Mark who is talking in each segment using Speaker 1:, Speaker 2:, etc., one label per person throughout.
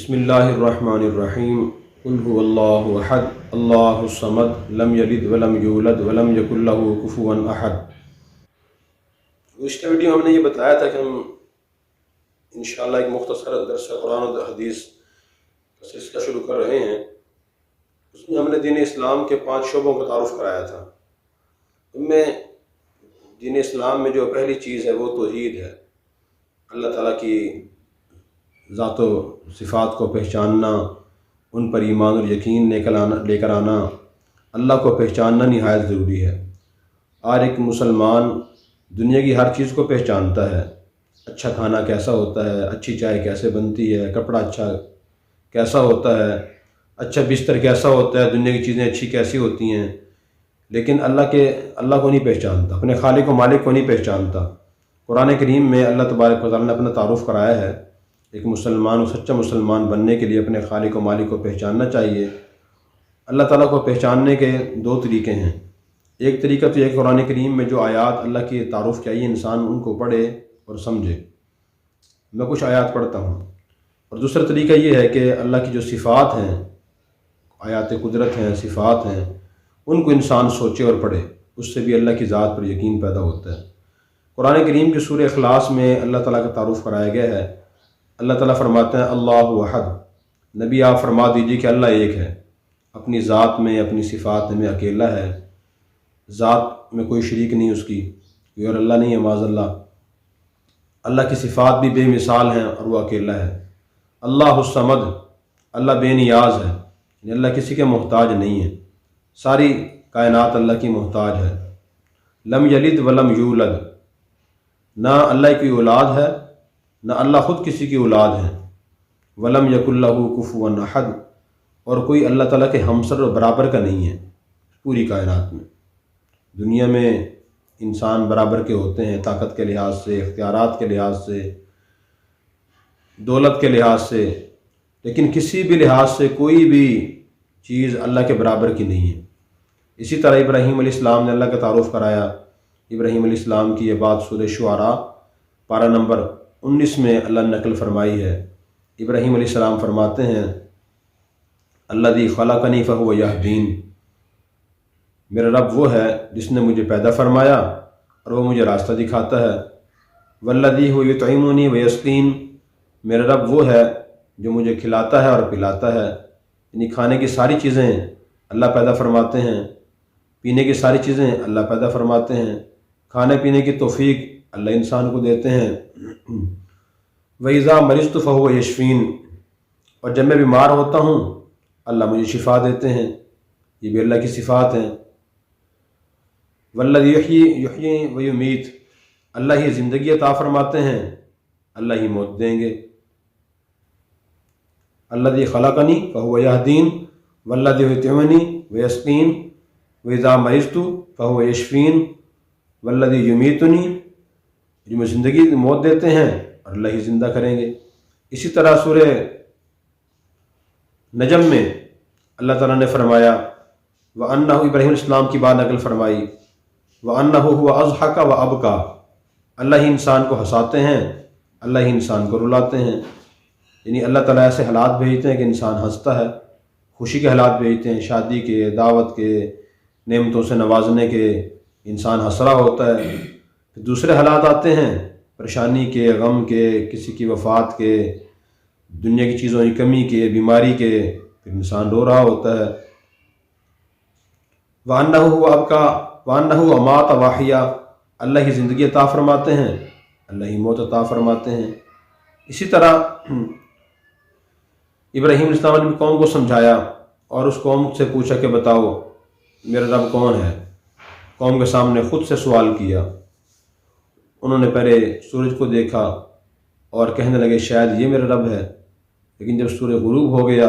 Speaker 1: بسم اللہ الرحمن الرحیم قل هو اللہ احد اللہ الصمد لم یلد ولم یولد ولم یکن لہ کفوا احد۔ گزشتہ ویڈیو ہم نے یہ بتایا تھا کہ ہم انشاءاللہ ایک مختصر درس قرآن و حدیث کا سلسلہ شروع کر رہے ہیں۔ اس میں ہم نے دین اسلام کے 5 شعبوں کا تعارف کرایا تھا۔ ان میں دین اسلام میں جو پہلی چیز ہے وہ توحید ہے، اللہ تعالیٰ کی ذات و صفات کو پہچاننا، ان پر ایمان اور یقین لے کر آنا، اللہ کو پہچاننا نہایت ضروری ہے۔ ہر ایک مسلمان دنیا کی ہر چیز کو پہچانتا ہے، اچھا کھانا کیسا ہوتا ہے، اچھی چائے کیسے بنتی ہے، کپڑا اچھا کیسا ہوتا ہے، اچھا بستر کیسا ہوتا ہے، دنیا کی چیزیں اچھی کیسی ہوتی ہیں، لیکن اللہ کو نہیں پہچانتا، اپنے خالق و مالک کو نہیں پہچانتا۔ قرآن کریم میں اللہ تبارک و تعالیٰ نے اپنا تعارف کرایا ہے۔ ایک مسلمان اور سچا مسلمان بننے کے لیے اپنے خالق و مالک کو پہچاننا چاہیے۔ اللہ تعالیٰ کو پہچاننے کے 2 طریقے ہیں۔ ایک طریقہ تو یہ کہ قرآن کریم میں جو آیات اللہ کی تعارف کی آئی ہے، انسان ان کو پڑھے اور سمجھے۔ میں کچھ آیات پڑھتا ہوں، اور دوسرا طریقہ یہ ہے کہ اللہ کی جو صفات ہیں، آیات قدرت ہیں، صفات ہیں، ان کو انسان سوچے اور پڑھے، اس سے بھی اللہ کی ذات پر یقین پیدا ہوتا ہے۔ قرآن کریم کی سورہ اخلاص میں اللہ تعالیٰ کا تعارف کرایا گیا ہے۔ اللہ تعالیٰ فرماتے ہیں اللہ احد، نبی آپ فرما دیجیے کہ اللہ ایک ہے، اپنی ذات میں، اپنی صفات میں اکیلا ہے، ذات میں کوئی شریک نہیں اس کی، کوئی اور اللہ نہیں ہے معاذ اللہ۔ اللہ کی صفات بھی بے مثال ہیں اور وہ اکیلا ہے۔ اللہ الصمد، اللہ بے نیاز ہے، یعنی اللہ کسی کے محتاج نہیں ہے، ساری کائنات اللہ کی محتاج ہے۔ لم یلد ولم یولد، نہ اللہ کی اولاد ہے، نہ اللہ خود کسی کی اولاد ہے۔ ولم یکن لہ کفوا احد، اور کوئی اللہ تعالیٰ کے ہمسر اور برابر کا نہیں ہے پوری کائنات میں۔ دنیا میں انسان برابر کے ہوتے ہیں، طاقت کے لحاظ سے، اختیارات کے لحاظ سے، دولت کے لحاظ سے، لیکن کسی بھی لحاظ سے کوئی بھی چیز اللہ کے برابر کی نہیں ہے۔ اسی طرح ابراہیم علیہ السلام نے اللہ کا تعارف کرایا۔ ابراہیم علیہ السلام کی یہ بات سورہ شعراء پارہ نمبر 19 میں اللہ نے نقل فرمائی ہے۔ ابراہیم علیہ السلام فرماتے ہیں الذی خلقنی فہو یہدین، میرا رب وہ ہے جس نے مجھے پیدا فرمایا اور وہ مجھے راستہ دکھاتا ہے۔ والذی هو یطعمنی ویسقین، میرا رب وہ ہے جو مجھے کھلاتا ہے اور پلاتا ہے، یعنی کھانے کی ساری چیزیں اللہ پیدا فرماتے ہیں، پینے کی ساری چیزیں اللہ پیدا فرماتے ہیں، کھانے پینے کی توفیق اللہ انسان کو دیتے ہیں۔ وَإِذَا مَرِضْتُ فَهُوَ يَشْفِينِ، اور جب میں بیمار ہوتا ہوں اللہ مجھے شفا دیتے ہیں، یہ بھی اللہ کی صفات ہیں۔ وَالَّذِي يُحْيِي وَيُمِيتُ، اللہ ہی زندگی عطا فرماتے ہیں، اللہ ہی موت دیں گے۔ الَّذِي خَلَقَنِي فَهُوَ يَهْدِينِ وَالَّذِي يُطْعِمُنِي وَيَسْقِينِ وَإِذَا مَرِضْتُ فَهُوَ يَشْفِينِ وَالَّذِي يُمِيتُنِي، جو مجھے زندگی موت دیتے ہیں اور اللہ ہی زندہ کریں گے۔ اسی طرح سورہ نجم میں اللہ تعالیٰ نے فرمایا وَأَنَّهُ، ابراہیم علیہ السلام کی بات نقل فرمائی، وَأَنَّهُ هُوَ أَضْحَكَ وَأَبْكَى، اللہ ہی انسان کو ہنساتے ہیں، اللہ ہی انسان کو رلاتے ہیں۔ یعنی اللہ تعالیٰ ایسے حالات بھیجتے ہیں کہ انسان ہنستا ہے، خوشی کے حالات بھیجتے ہیں، شادی کے، دعوت کے، نعمتوں سے نوازنے کے، انسان ہنس رہا ہوتا ہے۔ پھر دوسرے حالات آتے ہیں پریشانی کے، غم کے، کسی کی وفات کے، دنیا کی چیزوں کی کمی کے، بیماری کے، پھر انسان رو رہا ہوتا ہے۔ وَأَنَّهُ هُوَ أَبْكَى وَأَنَّهُ أَمَاتَ وَأَحْيَا، اللہ ہی زندگی عطا فرماتے ہیں، اللہ ہی موت عطا فرماتے ہیں۔ اسی طرح ابراہیم علیہ السلام نے قوم کو سمجھایا اور اس قوم سے پوچھا کہ بتاؤ میرا رب کون ہے۔ قوم کے سامنے خود سے سوال کیا۔ انہوں نے پہلے سورج کو دیکھا اور کہنے لگے شاید یہ میرا رب ہے، لیکن جب سورج غروب ہو گیا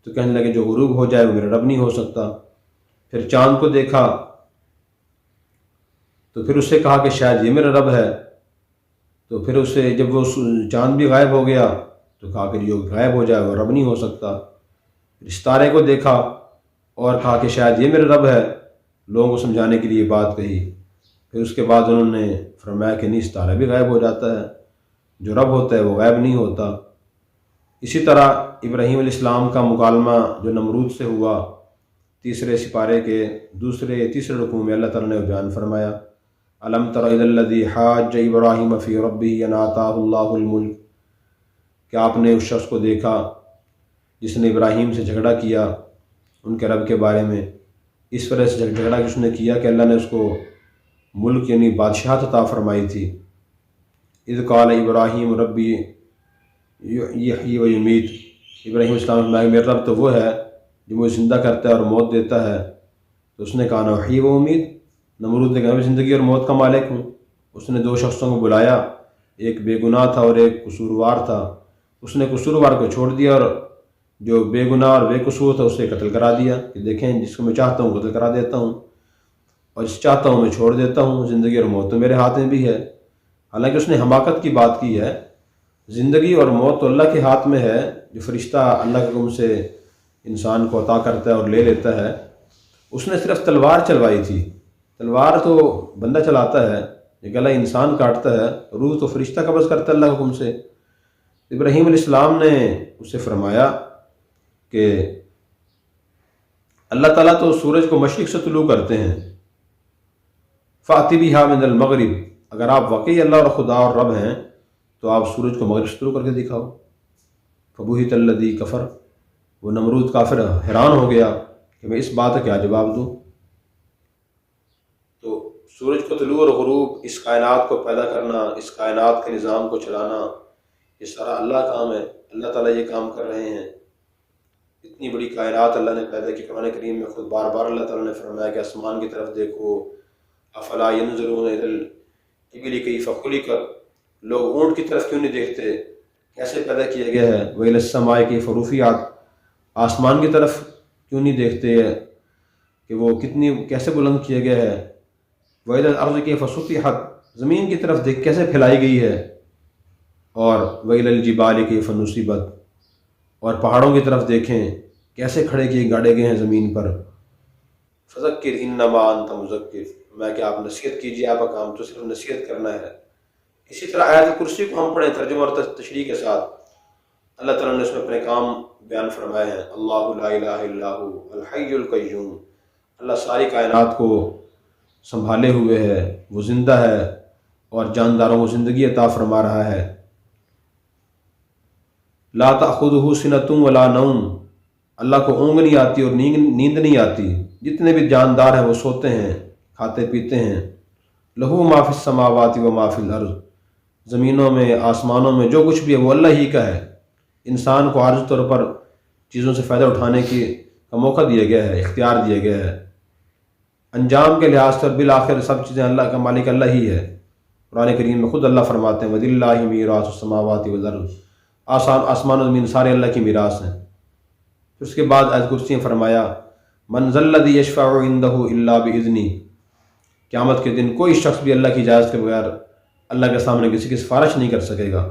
Speaker 1: تو کہنے لگے جو غروب ہو جائے وہ میرا رب نہیں ہو سکتا۔ پھر چاند کو دیکھا تو پھر اس سے کہا کہ شاید یہ میرا رب ہے، تو پھر اس سے جب وہ چاند بھی غائب ہو گیا تو کہا کہ جو غائب ہو جائے وہ رب نہیں ہو سکتا۔ پھر ستارے کو دیکھا اور کہا کہ شاید یہ میرا رب ہے، لوگوں کو سمجھانے کے لیے بات کہی۔ پھر اس کے بعد انہوں نے فرمایا کہ نہیں، ستارہ بھی غائب ہو جاتا ہے، جو رب ہوتا ہے وہ غائب نہیں ہوتا۔ اسی طرح ابراہیم علیہ السلام کا مکالمہ جو نمرود سے ہوا، تیسرے سپارے کے تیسرے رکوع میں اللہ تعالیٰ نے بیان فرمایا، الم تر الی الذی حاج ابراہیم فی ربہ ان آتاہ اللہ الملک، کہ آپ نے اس شخص کو دیکھا جس نے ابراہیم سے جھگڑا کیا ان کے رب کے بارے میں، اس وجہ سے جھگڑا کہ اس نے کیا کہ اللہ نے اس کو ملک یعنی بادشاہت عطا فرمائی تھی۔ اذ قال ابراہیم ربی یحیی و یمیت، ابراہیم السلام نے میرا رب تو وہ ہے جو مجھے زندہ کرتا ہے اور موت دیتا ہے، تو اس نے کہا نا احیی و امید، نمرود نے کہا میں زندگی اور موت کا مالک ہوں۔ اس نے 2 شخصوں کو بلایا، ایک بے گناہ تھا اور ایک قصوروار تھا، اس نے قصوروار کو چھوڑ دیا اور جو بے گناہ اور بے قصور تھا اسے قتل کرا دیا کہ دیکھیں جس کو میں چاہتا ہوں قتل کرا دیتا ہوں اور جس چاہتا ہوں میں چھوڑ دیتا ہوں، زندگی اور موت تو میرے ہاتھ میں بھی ہے۔ حالانکہ اس نے حماقت کی بات کی ہے، زندگی اور موت تو اللہ کے ہاتھ میں ہے، جو فرشتہ اللہ کے حکم سے انسان کو عطا کرتا ہے اور لے لیتا ہے۔ اس نے صرف تلوار چلوائی تھی، تلوار تو بندہ چلاتا ہے، یہ گلا انسان کاٹتا ہے، روح تو فرشتہ قبض کرتا ہے اللہ کے حکم سے۔ ابراہیم علیہ السلام نے اسے فرمایا کہ اللہ تعالیٰ تو سورج کو مشرق سے طلوع کرتے ہیں، فَأْتِ بِهَا مِنَ الْمَغْرِبِ، اگر آپ واقعی اللہ اور خدا اور رب ہیں تو آپ سورج کو مغرب سے طلوع کر کے دکھاؤ۔ فَبُهِتَ الَّذِي كَفَرَ، وہ نمرود کافر حیران ہو گیا کہ میں اس بات کا کیا جواب دوں۔ تو سورج کو طلوع اور غروب، اس کائنات کو پیدا کرنا، اس کائنات کے نظام کو چلانا، یہ سارا اللہ کا کام ہے، اللہ تعالیٰ یہ کام کر رہے ہیں۔ اتنی بڑی کائنات اللہ نے پیدا کی، قرآن کریم میں خود بار بار اللہ تعالیٰ نے فرمایا کہ آسمان کی طرف دیکھو، افلا ینظرون الی الابل کیف خلقت، لوگ اونٹ کی طرف کیوں نہیں دیکھتے، کیسے پیدا کیا گیا ہے، وإلی السماء کیف رفعت، آسمان کی طرف کیوں نہیں دیکھتے کہ وہ کیسے بلند کیا گیا ہے، وإلی الارض کیف سطحت، زمین کی طرف دیکھ کیسے پھیلائی گئی ہے، اور وإلی الجبال کیف نصبت، اور پہاڑوں کی طرف دیکھیں کیسے کھڑے کیے گاڑے گئے ہیں زمین پر۔ فذکر انما انت مذکر، میں کہ آپ نصیحت کیجیے، آپ کا کام تو صرف نصیحت کرنا ہے۔ اسی طرح آیت کرسی کو ہم پڑھیں ترجمہ اور تشریح کے ساتھ، اللہ تعالیٰ نے اس میں اپنے کام بیان فرمائے ہیں۔ اللہ لا الہ الا هو الحی القیوم، اللہ ساری کائنات کو سنبھالے ہوئے ہے، وہ زندہ ہے اور جانداروں کو زندگی عطا فرما رہا ہے۔ لا تأخذہ سنۃ ولا نوم، اللہ کو اونگ نہیں آتی اور نیند نہیں آتی، جتنے بھی جاندار ہیں وہ سوتے ہیں، کھاتے پیتے ہیں۔ لہو ما فی السماوات و ما فی الارض، زمینوں میں آسمانوں میں جو کچھ بھی ہے وہ اللہ ہی کا ہے۔ انسان کو عارضی طور پر چیزوں سے فائدہ اٹھانے کا موقع دیا گیا ہے، اختیار دیا گیا ہے، انجام کے لحاظ سے بالآخر سب چیزیں اللہ کا مالک اللہ ہی ہے۔ قرآن کریم میں خود اللہ فرماتے ہیں وَلِلَّهِ مِيرَاثُ السَّمَاوَاتِ وَالْأَرْضِ، آسمان و زمین سارے اللہ کی میراث ہیں۔ پھر اس کے بعد آیت کرسی میں فرمایا مَنْ ذَا الَّذِي يَشْفَعُ عِنْدَهُ إِلَّا بِإِذْنِهِ، قیامت کے دن کوئی شخص بھی اللہ کی اجازت کے بغیر اللہ کے سامنے کسی کی سفارش نہیں کر سکے گا۔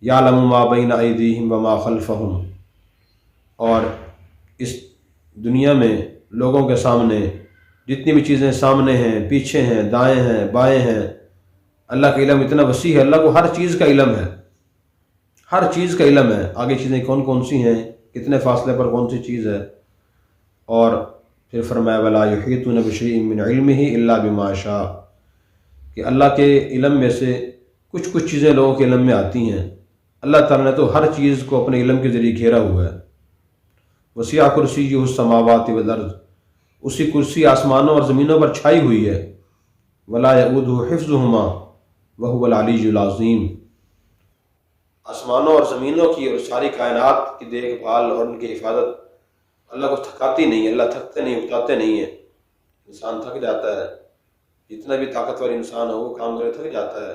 Speaker 1: یعلم ما بین ایدیہم وما خلفہم، اور اس دنیا میں لوگوں کے سامنے جتنی بھی چیزیں سامنے ہیں، پیچھے ہیں، دائیں ہیں، بائیں ہیں، اللہ کا علم اتنا وسیع ہے، اللہ کو ہر چیز کا علم ہے، ہر چیز کا علم ہے، آگے چیزیں کون کون سی ہیں، کتنے فاصلے پر کون سی چیز ہے۔ اور پھر فرمایا وَلَا يُحِيطُونَ بِشَيْءٍ مِّنْ عِلْمِهِ إِلَّا بِمَا شَاءَ، کہ اللہ کے علم میں سے کچھ چیزیں لوگوں کے علم میں آتی ہیں، اللہ تعالیٰ نے تو ہر چیز کو اپنے علم کے ذریعے گھیرا ہوا ہے۔ وسیع کرسیہ السماوات والارض، اسی کرسی آسمانوں اور زمینوں پر چھائی ہوئی ہے۔ ولا یؤودہ حفظہما وہو العلی العظیم، آسمانوں اور زمینوں کی اور ساری کائنات کی دیکھ بھال اور ان کی حفاظت اللہ کو تھکاتی نہیں ہے، اللہ تھکتے نہیں، اکتاتے نہیں ہیں۔ انسان تھک جاتا ہے، جتنا بھی طاقتور انسان ہو وہ کام کرے تھک جاتا ہے،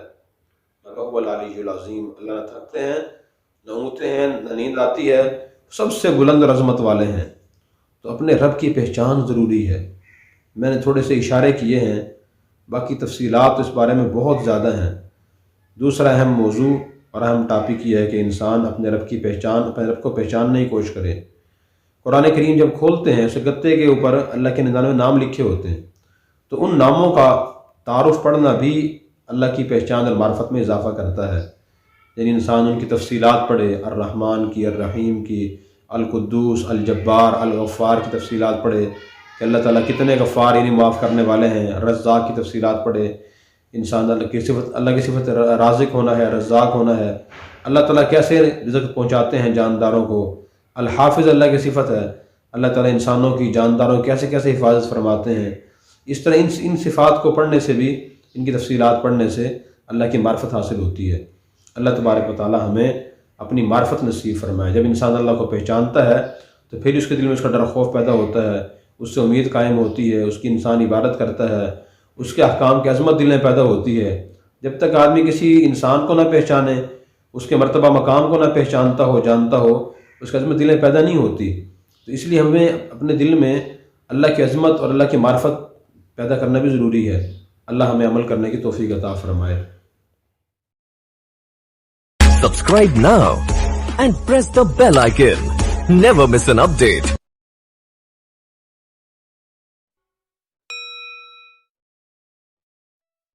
Speaker 1: وہو العلی العظیم، اللہ نہ تھکتے ہیں، نہ اونگتے ہیں، نہ نیند آتی ہے، سب سے بلند عظمت والے ہیں۔ تو اپنے رب کی پہچان ضروری ہے۔ میں نے تھوڑے سے اشارے کیے ہیں، باقی تفصیلات اس بارے میں بہت زیادہ ہیں۔ دوسرا اہم موضوع اور اہم ٹاپک یہ ہے کہ انسان اپنے رب کو پہچاننے کی کوشش کرے۔ قرآن کریم جب کھولتے ہیں اسے گتے کے اوپر اللہ کے 99 نام لکھے ہوتے ہیں، تو ان ناموں کا تعارف پڑھنا بھی اللہ کی پہچان اور معرفت میں اضافہ کرتا ہے۔ یعنی انسان ان کی تفصیلات پڑھے، الرحمن کی، الرحیم کی، القدوس، الجبار، الغفار کی تفصیلات پڑھے کہ اللہ تعالیٰ کتنے غفار یعنی معاف کرنے والے ہیں، رزاق کی تفصیلات پڑھے، انسان اللہ کی صفت رازق ہونا ہے، رزاق ہونا ہے، اللہ تعالیٰ کیسے رزق پہنچاتے ہیں جانداروں کو، الحافظ اللہ کی صفت ہے، اللہ تعالیٰ انسانوں کی جانداروں کی کیسے کیسے حفاظت فرماتے ہیں۔ اس طرح ان صفات کو پڑھنے سے بھی، ان کی تفصیلات پڑھنے سے اللہ کی معرفت حاصل ہوتی ہے۔ اللہ تبارک و تعالیٰ ہمیں اپنی معرفت نصیب فرمائے۔ جب انسان اللہ کو پہچانتا ہے تو پھر اس کے دل میں اس کا ڈر و خوف پیدا ہوتا ہے، اس سے امید قائم ہوتی ہے، اس کی انسان عبادت کرتا ہے، اس کے احکام کی عظمت دل میں پیدا ہوتی ہے۔ جب تک آدمی کسی انسان کو نہ پہچانے، اس کے مرتبہ مقام کو نہ پہچانتا ہو، جانتا ہو، اس کی عظمت دل میں پیدا نہیں ہوتی۔ تو اس لیے ہمیں اپنے دل میں اللہ کی عظمت اور اللہ کی معرفت پیدا کرنا بھی ضروری ہے۔ اللہ ہمیں عمل کرنے کی توفیق عطا فرمائے۔
Speaker 2: Subscribe now and press the bell icon. Never miss an update.